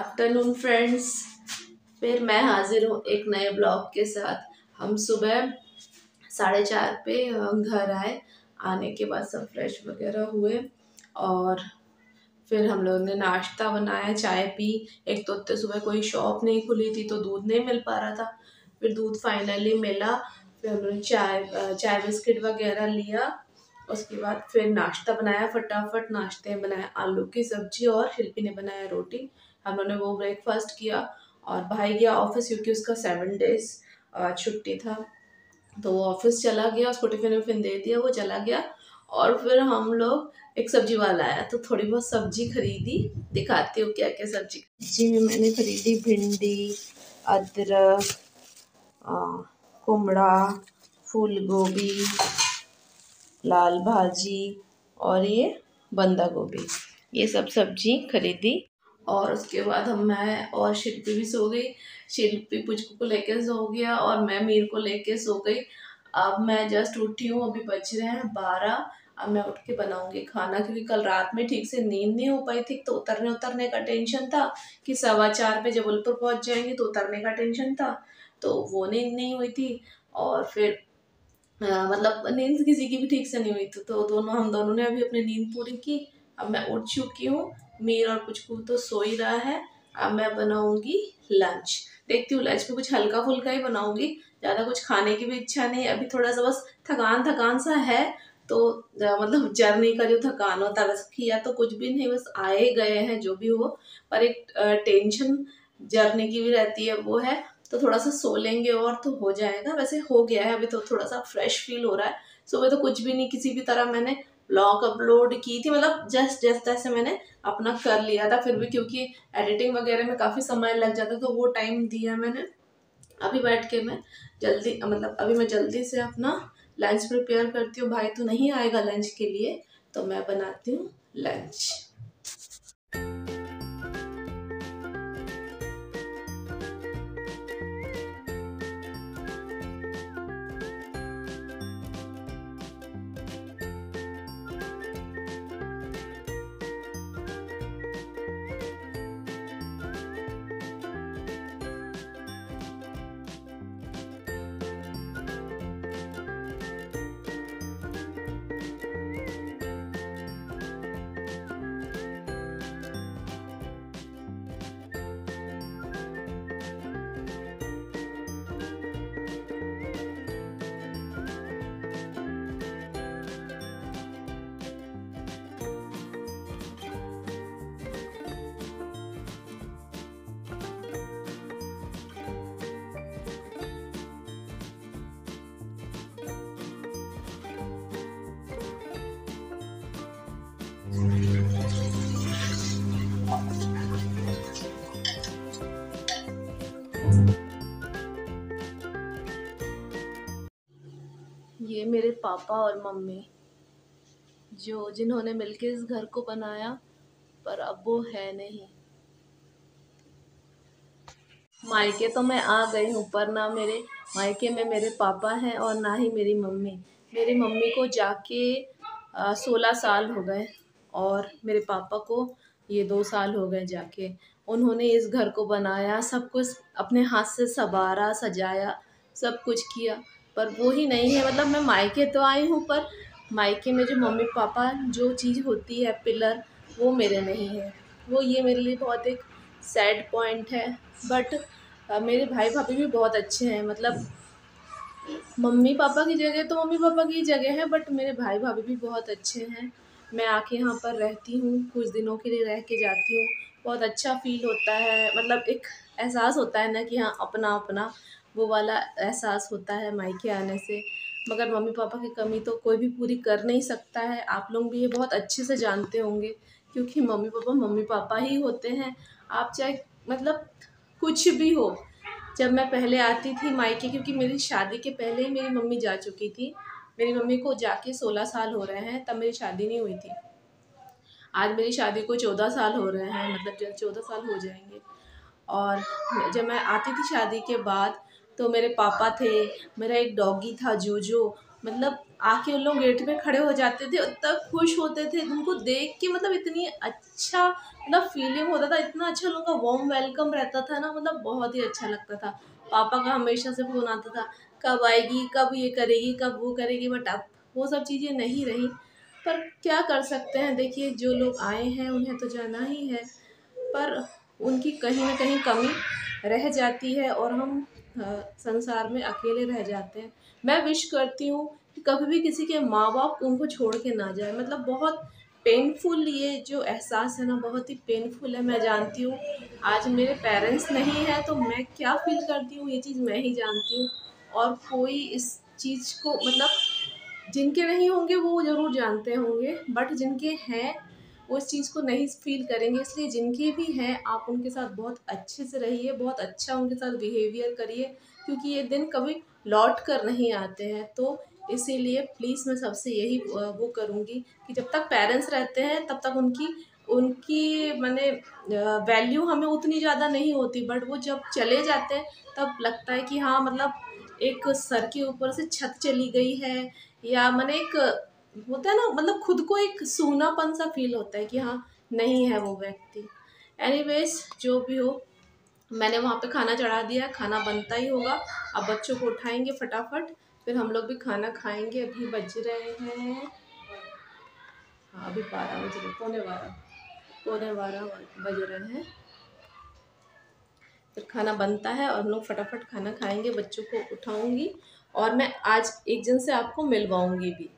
Afternoon friends, फिर मैं हाजिर हूँ एक नए ब्लॉग के साथ। हम सुबह 4:30 पे घर आए। आने के बाद सब फ्रेश वगैरह हुए और फिर हम लोगों ने नाश्ता बनाया, चाय पी। एक तो उतने सुबह कोई शॉप नहीं खुली थी तो दूध नहीं मिल पा रहा था, फिर दूध फाइनली मिला। फिर हम लोगने चाय बिस्किट वगैरह लिया। उसके बाद फिर नाश्ता बनाया, फटाफट नाश्ते में बनाया आलू की सब्जी और शिल्पी ने बनाया रोटी। हम लोगों ने वो ब्रेकफास्ट किया और भाई गया ऑफिस क्योंकि उसका 7 डेज छुट्टी था, तो वो ऑफिस चला गया। उसको टिफिन विफिन दे दिया, वो चला गया। और फिर हम लोग, एक सब्जी वाला आया तो थोड़ी बहुत सब्जी खरीदी। दिखाती हूँ क्या क्या सब्जी में मैंने खरीदी। भिंडी, अदरक, कुमड़ा, फूल गोभी, लाल भाजी और ये बंदा गोभी, ये सब सब्जी खरीदी। और उसके बाद मैं और शिल्पी भी सो गई। शिल्पी पुचकू को लेके सो गया और मैं मीर को लेके सो गई। अब मैं जस्ट उठी हूँ, अभी बज रहे हैं 12। अब मैं उठ के बनाऊंगी खाना, क्योंकि कल रात में ठीक से नींद नहीं हो पाई थी। तो उतरने का टेंशन था कि 4:15 पे जबलपुर पहुंच जाएंगे, तो उतरने का टेंशन था, तो वो नींद नहीं हुई थी। और फिर मतलब नींद किसी की भी ठीक से नहीं हुई थी, तो हम दोनों ने अभी अपनी नींद पूरी की। अब मैं उठ चुकी हूँ, मीर और पुचकू तो सो ही रहा है। अब मैं बनाऊंगी लंच। देखती हूँ लंच में कुछ हल्का फुल्का ही बनाऊंगी, ज़्यादा कुछ खाने की भी इच्छा नहीं। अभी थोड़ा सा बस थकान सा है, तो मतलब जर्नी का जो थकान होता है, बस किया तो कुछ भी नहीं, बस आए गए हैं जो भी हो। पर एक टेंशन जर्नी की भी रहती है, वो है। तो थोड़ा सा सो लेंगे और तो हो जाएगा। वैसे हो गया है, अभी तो थोड़ा सा फ्रेश फील हो रहा है। सुबह तो कुछ भी नहीं, किसी भी तरह मैंने ब्लॉग अपलोड की थी, मतलब जस्ट जैसे मैंने अपना कर लिया था। फिर भी क्योंकि एडिटिंग वगैरह में काफ़ी समय लग जाता, तो वो टाइम दिया मैंने। अभी बैठ के मैं जल्दी, मतलब अभी मैं जल्दी से अपना लंच प्रिपेयर करती हूँ। भाई तो नहीं आएगा लंच के लिए, तो मैं बनाती हूँ लंच। ये मेरे पापा और मम्मी जिन्होंने मिलके इस घर को बनाया, पर अब वो है नहीं। मायके तो मैं आ गई हूँ, पर ना मेरे मायके में मेरे पापा हैं और ना ही मेरी मम्मी। मेरी मम्मी को जाके 16 साल हो गए और मेरे पापा को ये 2 साल हो गए जाके। उन्होंने इस घर को बनाया, सब कुछ अपने हाथ से संवारा, सजाया, सब कुछ किया, पर वो ही नहीं है। मतलब मैं मायके तो आई हूँ, पर मायके में जो मम्मी पापा जो चीज़ होती है पिलर, वो मेरे नहीं है। वो ये मेरे लिए बहुत एक सैड पॉइंट है। बट मेरे भाई भाभी भी बहुत अच्छे हैं। मतलब मम्मी पापा की जगह तो मम्मी पापा की जगह है, बट मेरे भाई भाभी भी बहुत अच्छे हैं। मैं आके यहाँ पर रहती हूँ, कुछ दिनों के लिए रह के जाती हूँ। बहुत अच्छा फील होता है, मतलब एक एहसास होता है ना कि हाँ अपना अपना, वो वाला एहसास होता है मायके आने से। मगर मम्मी पापा की कमी तो कोई भी पूरी कर नहीं सकता है। आप लोग भी ये बहुत अच्छे से जानते होंगे, क्योंकि मम्मी पापा ही होते हैं। आप चाहे मतलब कुछ भी हो। जब मैं पहले आती थी मायके, क्योंकि मेरी शादी के पहले ही मेरी मम्मी जा चुकी थी। मेरी मम्मी को जाके 16 साल हो रहे हैं, तब मेरी शादी नहीं हुई थी। आज मेरी शादी को 14 साल हो रहे हैं, मतलब जब 14 साल हो जाएंगे। और जब मैं आती थी शादी के बाद, तो मेरे पापा थे, मेरा एक डॉगी था जूजो। मतलब आके उन लोग गेट पे खड़े हो जाते थे, इतना खुश होते थे उनको देख के, मतलब इतनी अच्छा मतलब फीलिंग होता था, इतना अच्छा लोगों का वार्म वेलकम रहता था ना, मतलब बहुत ही अच्छा लगता था। पापा का हमेशा से फ़ोन आता था, कब आएगी, कब ये करेगी, कब वो करेगी, बट अब वो सब चीज़ें नहीं रही। पर क्या कर सकते हैं, देखिए जो लोग आए हैं उन्हें तो जाना ही है, पर उनकी कहीं ना कहीं कमी रह जाती है और हम संसार में अकेले रह जाते हैं। मैं विश करती हूँ कि कभी भी किसी के माँ बाप उनको छोड़ के ना जाए, मतलब बहुत पेनफुल ये जो एहसास है ना, बहुत ही पेनफुल है। मैं जानती हूँ आज मेरे पेरेंट्स नहीं है तो मैं क्या फील करती हूँ, ये चीज़ मैं ही जानती हूँ। और कोई इस चीज़ को मतलब जिनके नहीं होंगे वो ज़रूर जानते होंगे, बट जिनके हैं वो इस चीज़ को नहीं फ़ील करेंगे। इसलिए जिनके भी हैं आप उनके साथ बहुत अच्छे से रहिए, बहुत अच्छा उनके साथ बिहेवियर करिए, क्योंकि ये दिन कभी लौट कर नहीं आते हैं। तो इसीलिए प्लीज़ मैं सबसे यही वो करूँगी कि जब तक पेरेंट्स रहते हैं तब तक उनकी उनकी माने वैल्यू हमें उतनी ज़्यादा नहीं होती, बट वो जब चले जाते हैं तब लगता है कि हाँ मतलब एक सर के ऊपर से छत चली गई है, या मैंने एक होता है ना, मतलब खुद को एक सूनापन सा फील होता है कि हाँ नहीं है वो व्यक्ति। एनीवेज जो भी हो, मैंने वहाँ पे खाना चढ़ा दिया, खाना बनता ही होगा। अब बच्चों को उठाएंगे फटाफट, फिर हम लोग भी खाना खाएंगे। अभी बज रहे हैं, हाँ अभी 12 बज रहे, पौने बारह बज रहे हैं। फिर खाना बनता है और हम लोग फटाफट खाना खाएंगे, बच्चों को उठाऊंगी और मैं आज एक जन से आपको मिलवाऊंगी भी,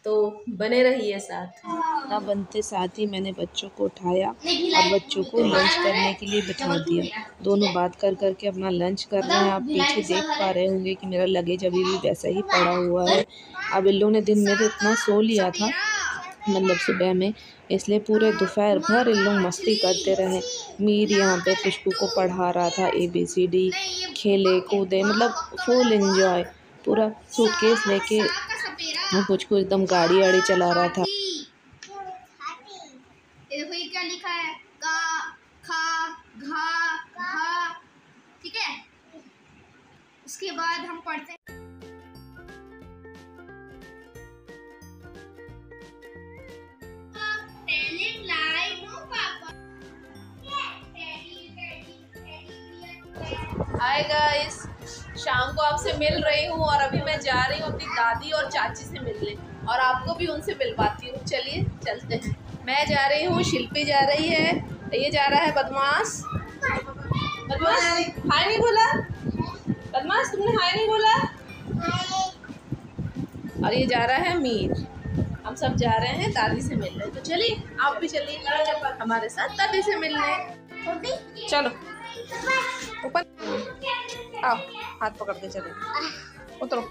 तो बने रहिए साथ। खाना बनते साथ ही मैंने बच्चों को उठाया और बच्चों को लंच करने के लिए बिठा दिया। दोनों बात कर करके अपना लंच कर रहे हैं। आप पीछे देख पा रहे होंगे कि मेरा लगेज अभी भी वैसा ही पड़ा हुआ है। अब इन लोगों ने दिन में तो इतना सो लिया था, मतलब सुबह में, इसलिए पूरे दोपहर भर इन लोग मस्ती करते रहे। मीर यहाँ पे खुशबू को पढ़ा रहा था ABCD, खेले कूदे, मतलब फुल एंजॉय। पूरा सूटकेस लेके कुछ एकदम गाड़ी वाड़ी चला रहा था। देखो ये क्या लिखा है, का खा घा घा, ठीक है। उसके बाद हम पढ़ते हैं हाय गाइस, शाम को आपसे मिल रही हूँ और अभी मैं जा रही हूँ अपनी दादी और चाची से मिलने, और आपको भी उनसे मिलवाती हूँ। चलिए चलते हैं। मैं जा रही हूँ, शिल्पी जा रही है, ये जा रहा है बदमाश। बदमाश हाय नहीं बोला, बदमाश तुमने हाय नहीं बोला। और ये जा रहा है मीर। हम सब जा रहे हैं दादी से मिलने, तो चलिए आप भी चलिए हमारे साथ दादी से मिलने। चलो ऊपर आओ, हाथ पकड़ के चले, उतरो।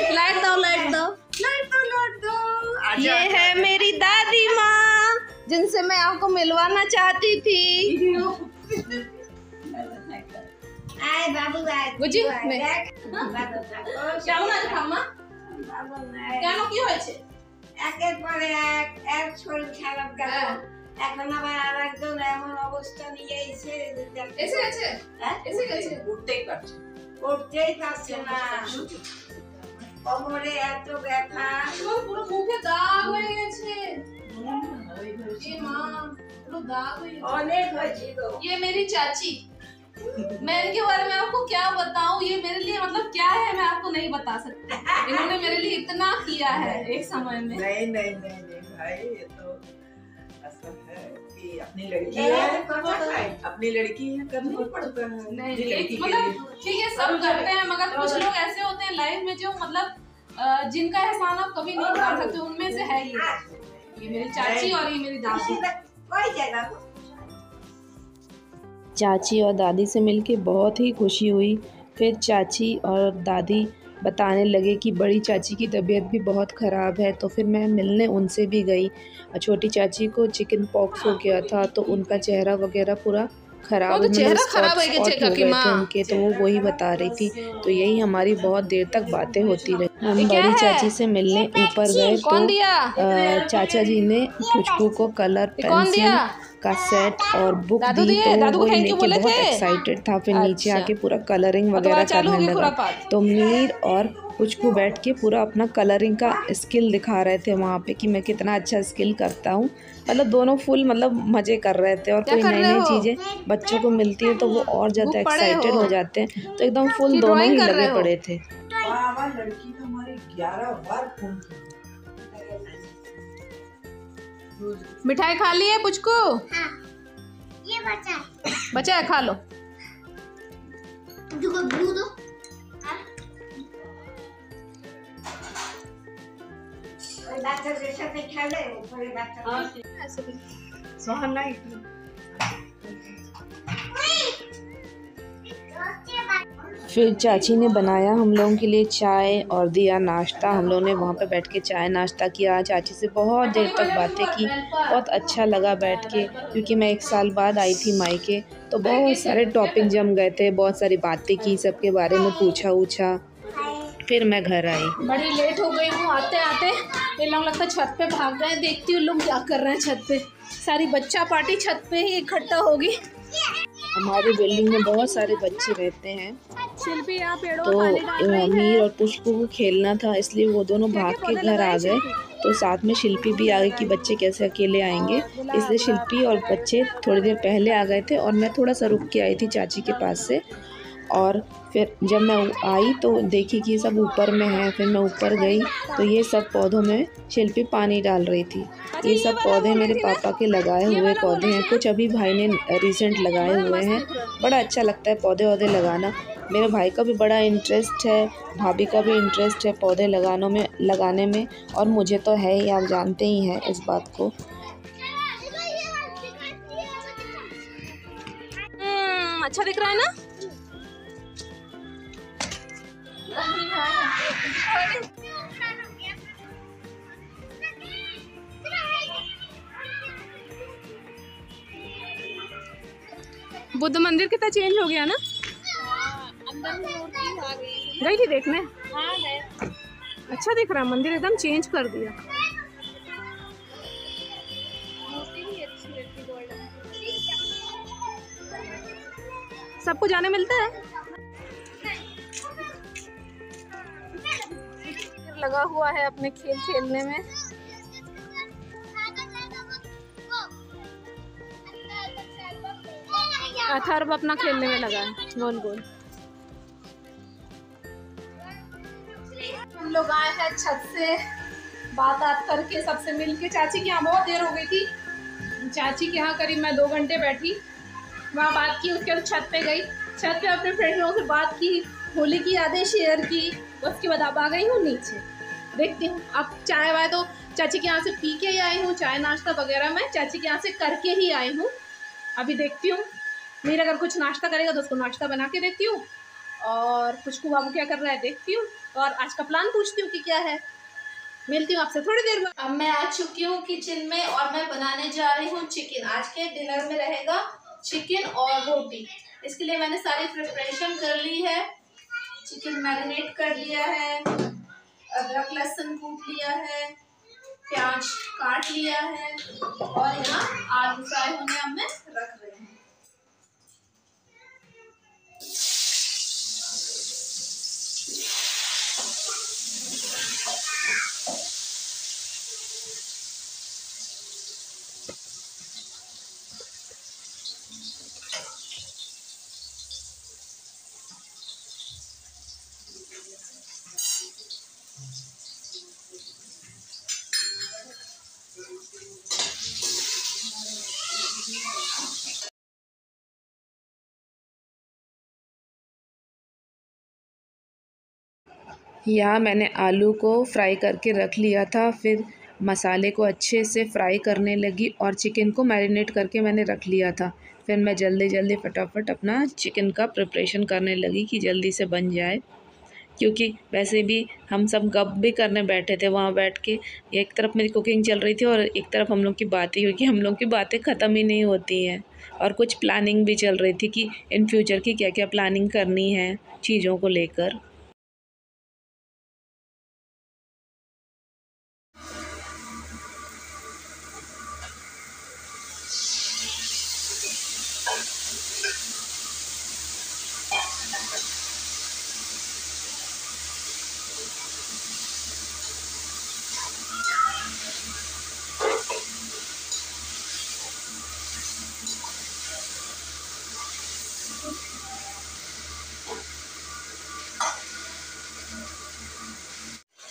लाइट दो, लाइट दो, लाइट दो, लाइट दो। ये है मेरी दादी माँ जिनसे मैं आपको मिलवाना चाहती थी। বুঝি কেমন আছে ঠাম্মা? কেন কি হয়েছে? একের পরে এক শরীর খারাপ গেল, এখন আবার আরেকজন এমন অবস্থা নিয়ে এসে গেছে, এসে গেছে, উঠতেই পারছে না, কোমরে এত ব্যথা, পুরো মুখে দাগ হয়ে গেছে। माँ পুরো দাগ হয়ে গেছে, অনেক হয়েছিল। ये मेरी चाची, मैं इनके बारे में आपको क्या बताऊं, ये मेरे लिए मतलब क्या है मैं आपको नहीं बता सकती। इन्होंने मेरे लिए इतना किया है एक समय में। नहीं नहीं नहीं नहीं भाई, ये तो ऐसा है कि अपनी लड़की है, अपनी लड़की है, करना पड़ता है। नहीं मतलब ठीक है सब करते हैं, मगर कुछ लोग ऐसे होते हैं लाइफ में जो मतलब जिनका एहसान आप कभी नहीं कर सकते, उनमें से है ये मेरी चाची और ये मेरी दादी। चाची और दादी से मिलके बहुत ही खुशी हुई। फिर चाची और दादी बताने लगे कि बड़ी चाची की तबीयत भी बहुत ख़राब है, तो फिर मैं मिलने उनसे भी गई। छोटी चाची को चिकन पॉक्स हो गया था, तो उनका चेहरा वगैरह पूरा खराब, तो चेहरा मतलब खराब है स्पॉट कि हो चेका गए की थे माँ उनके, तो वो वही बता रही थी। तो यही हमारी बहुत देर तक बातें होती रही। ये हम क्या बड़ी है? चाची से मिलने ऊपर गए तो कौन दिया? चाचा जी ने पुचकू को कलर ये कौन पेंसिल दिया? का सेट और बुक दादू दी, दिए? तो दादू को वो थैंक यू लेके बोले बहुत थे? एक्साइटेड था। फिर नीचे अच्छा। आके पूरा कलरिंग और तो वगैरह आज चालू हो करने गया लगा। खुरापात। तो मीर और पुचकू बैठ के पूरा अपना कलरिंग का स्किल दिखा रहे थे वहाँ पे कि मैं कितना अच्छा स्किल करता हूँ। मतलब दोनों फुल मतलब मज़े कर रहे थे। और क्या कोई कर नई रहे नई हो? चीज़ें बच्चों को मिलती है तो वो और ज़्यादा बुक पढ़े एक्साइटेड हो हो जाते हैं। तो एकदम फुल कि दोनों ड्राइंग ही कर लगे रहे हो? पड़े थे। बाबा लड़की तो हमारी 11 बार फोन की। मिठाई खा ली है पुचकू? हाँ, ये बचा बचा है, खा लो। दुगो ब्लू दो। हाँ, ওই বাচ্চাদের সাথে খেলে ওপরে বাচ্চা सोहन फिर चाची ने बनाया हम लोगों के लिए चाय और दिया नाश्ता। हम लोगों ने वहाँ पे बैठ के चाय नाश्ता किया। चाची से बहुत देर तक बातें की। बहुत अच्छा लगा बैठ के, क्योंकि मैं 1 साल बाद आई थी मायके। तो बहुत सारे टॉपिक जम गए थे, बहुत सारी बातें की, सबके बारे में पूछा। फिर मैं घर आई। बड़ी लेट हो गई हूँ आते आते। ये लोग लगता है छत पे भाग गए। देखती हूँ लोग क्या कर रहे हैं छत पे। सारी बच्चा पार्टी छत पे ही इकट्ठा होगी। हमारी बिल्डिंग में बहुत सारे बच्चे रहते हैं, शिल्पी यहाँ पेड़ों तो में पानी डाल रही मीर है। और पुष्पू को खेलना था, इसलिए वो दोनों भाग के पौधे घर आ लगाए गए। शिल्पी? तो साथ में शिल्पी भी आ गई कि बच्चे कैसे अकेले आएंगे, इसलिए शिल्पी और बच्चे थोड़ी देर पहले आ गए थे और मैं थोड़ा सा रुक के आई थी चाची के पास से। और फिर जब मैं आई तो देखी कि सब ऊपर में है। फिर मैं ऊपर गई तो ये सब पौधों में शिल्पी पानी डाल रही थी। ये सब पौधे मेरे पापा के लगाए हुए पौधे हैं, कुछ अभी भाई ने रिसेंट लगाए हुए हैं। बड़ा अच्छा लगता है पौधे वौधे लगाना। मेरे भाई का भी बड़ा इंटरेस्ट है, भाभी का भी इंटरेस्ट है पौधे लगाने में, और मुझे तो है ही, आप जानते ही हैं इस बात को। अच्छा दिख रहा है ना? बुद्ध मंदिर कितना चेंज हो गया ना? अंदर मूर्ति आ गई। गई थी देखने? हाँ गए। अच्छा दिख रहा, मंदिर एकदम चेंज कर दिया। मूर्ति भी अच्छी लगती, गोल्डन। सबको जाने मिलता है? लगा हुआ है अपने खेल खेलने में। अथर्व अपना खेलने में लगा है गोल गोल। हम लोग आए हैं छत से बात करके, सबसे मिलके। चाची के यहाँ बहुत देर हो गई थी। चाची के यहाँ करीब मैं 2 घंटे बैठी, वहाँ बात की। उसके बाद छत पे गई, छत पे अपने फ्रेंड लोगों से बात की, होली की यादें शेयर की। उसके बाद अब आ गई हूँ नीचे। देखती हूँ अब चाय वाय तो चाची के यहाँ से पी के ही आई हूँ। चाय नाश्ता वगैरह मैं चाची के यहाँ से करके ही आई हूँ। अभी देखती हूँ मेरा अगर कुछ नाश्ता करेगा तो उसको नाश्ता बना के देती हूँ, और पुचकू बाबू क्या कर रहा है देखती हूँ, और आज का प्लान पूछती हूँ कि क्या है। मिलती हूँ आपसे थोड़ी देर में। अब मैं आ चुकी हूँ किचन में और मैं बनाने जा रही हूँ चिकन। आज के डिनर में रहेगा चिकन और रोटी। इसके लिए मैंने सारी प्रिपरेशन कर ली है। चिकन मैरिनेट कर लिया है, अदरक लहसुन कूट लिया है, प्याज काट लिया है, और यहाँ आलू फ्राई होने अब मैं रख रही हूँ। यहाँ मैंने आलू को फ्राई करके रख लिया था। फिर मसाले को अच्छे से फ्राई करने लगी और चिकन को मैरिनेट करके मैंने रख लिया था। फिर मैं जल्दी जल्दी फटाफट अपना चिकन का प्रिपरेशन करने लगी कि जल्दी से बन जाए। क्योंकि वैसे भी हम सब गप भी करने बैठे थे वहाँ बैठ के। एक तरफ मेरी कुकिंग चल रही थी और एक तरफ हम लोग की बातें, क्योंकि हम लोग की बातें ख़त्म ही नहीं होती हैं। और कुछ प्लानिंग भी चल रही थी कि इन फ्यूचर की क्या क्या प्लानिंग करनी है चीज़ों को लेकर।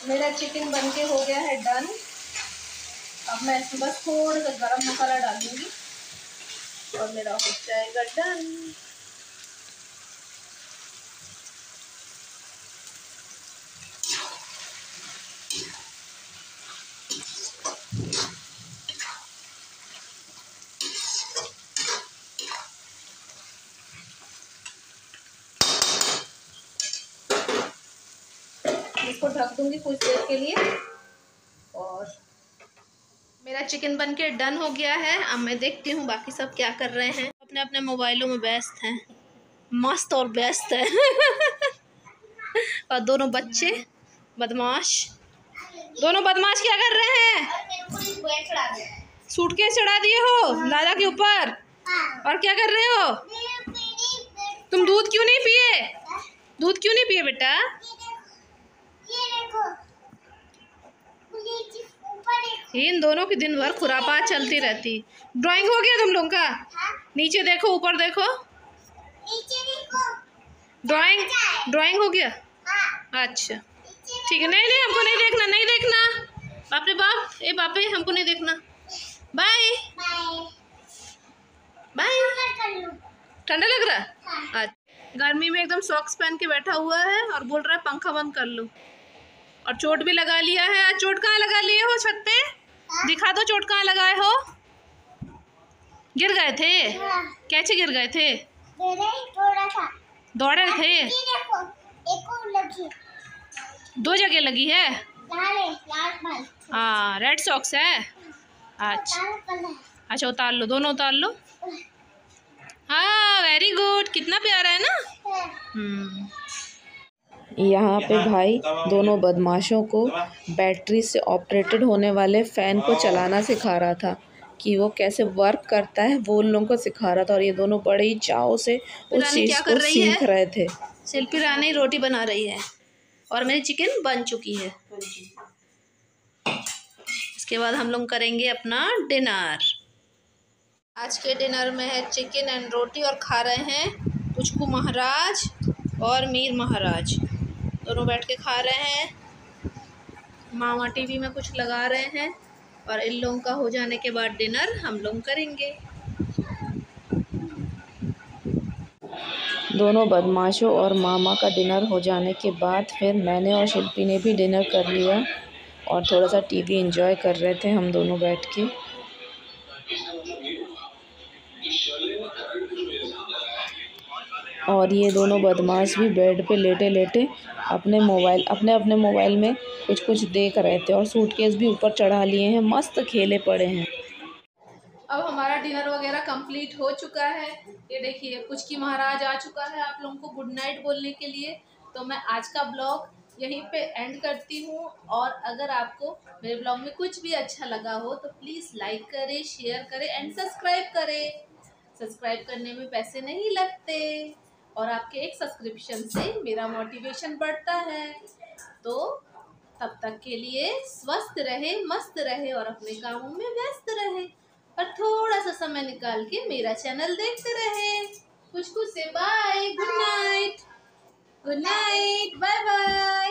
मेरा चिकन बनके हो गया है डन। अब मैं इसमें बस थोड़ा सा गरम मसाला डालूंगी और मेरा हो जाएगा डन। इसको ढक दूंगी कुछ देर के लिए। और मेरा चिकन बनके डन हो गया है। अब मैं देखती हूँ बाकी सब क्या कर रहे हैं। अपने अपने मोबाइलों में व्यस्त हैं, मस्त और व्यस्त है। और दोनों बच्चे बदमाश, दोनों बदमाश क्या कर रहे हैं? सूटकेस चढ़ा दिए हो दादा के ऊपर और क्या कर रहे हो? तुम दूध क्यों नहीं पिए? दूध क्यों नहीं पिए बेटा? इन दोनों की दिन भर खुरापात चलती रहती। ड्राइंग हो गया तुम लोगों का? नीचे देखो, ऊपर देखो। ड्राइंग हो गया? अच्छा ठीक है। नहीं नहीं, हमको नहीं देखना, नहीं देखना। बाप रे बाप, ए बाप रे, हमको नहीं देखना। Bye bye. ठंडा लग रहा? अच्छा। गर्मी में एकदम सॉक्स पहन के बैठा हुआ है और बोल रहा है पंखा बंद कर लो। और चोट भी लगा लिया है। आज चोट कहाँ लगा लिए हो? छत पे दिखा दो, चोट कहाँ लगाए हो? गिर गए थे? कैसे गिर गए थे? दौड़े थे? दो जगह लगी है? हाँ, रेड सॉक्स है। अच्छा उतार लो, दोनों उतार लो। हाँ वेरी गुड, कितना प्यारा है ना। यहाँ पे भाई दोनों बदमाशों को बैटरी से ऑपरेटेड होने वाले फ़ैन को चलाना सिखा रहा था कि वो कैसे वर्क करता है, वो उन लोगों को सिखा रहा था। और ये दोनों बड़े ही चाव से उस चीज़ को सीख रहे थे। शिल्पी रानी रोटी बना रही है और मेरी चिकन बन चुकी है। इसके बाद हम लोग करेंगे अपना डिनर। आज के डिनर में है चिकन एंड रोटी और खा रहे हैं पुचकू महाराज और मीर महाराज, दोनों बैठ के खा रहे हैं। मामा टीवी में कुछ लगा रहे हैं और इन लोगों का हो जाने के बाद डिनर हम लोग करेंगे। दोनों बदमाशों और मामा का डिनर हो जाने के बाद फिर मैंने और शिल्पी ने भी डिनर कर लिया और थोड़ा सा टीवी एंजॉय कर रहे थे हम दोनों बैठ के। और ये दोनों बदमाश भी बेड पे लेटे लेटे अपने अपने मोबाइल में कुछ देख रहे थे और सूटकेस भी ऊपर चढ़ा लिए हैं, मस्त खेले पड़े हैं। अब हमारा डिनर वगैरह कंप्लीट हो चुका है। ये देखिए पुचकी महाराज आ चुका है आप लोगों को गुड नाइट बोलने के लिए। तो मैं आज का ब्लॉग यहीं पे एंड करती हूँ। और अगर आपको मेरे ब्लॉग में कुछ भी अच्छा लगा हो तो प्लीज़ लाइक करें, शेयर करें एंड सब्सक्राइब करें। सब्सक्राइब करने में पैसे नहीं लगते और आपके एक सब्सक्रिप्शन से मेरा मोटिवेशन बढ़ता है। तो तब तक के लिए स्वस्थ रहे, मस्त रहे और अपने कामों में व्यस्त रहे और थोड़ा सा समय निकाल के मेरा चैनल देखते रहे। कुछ से bye, good night, bye bye.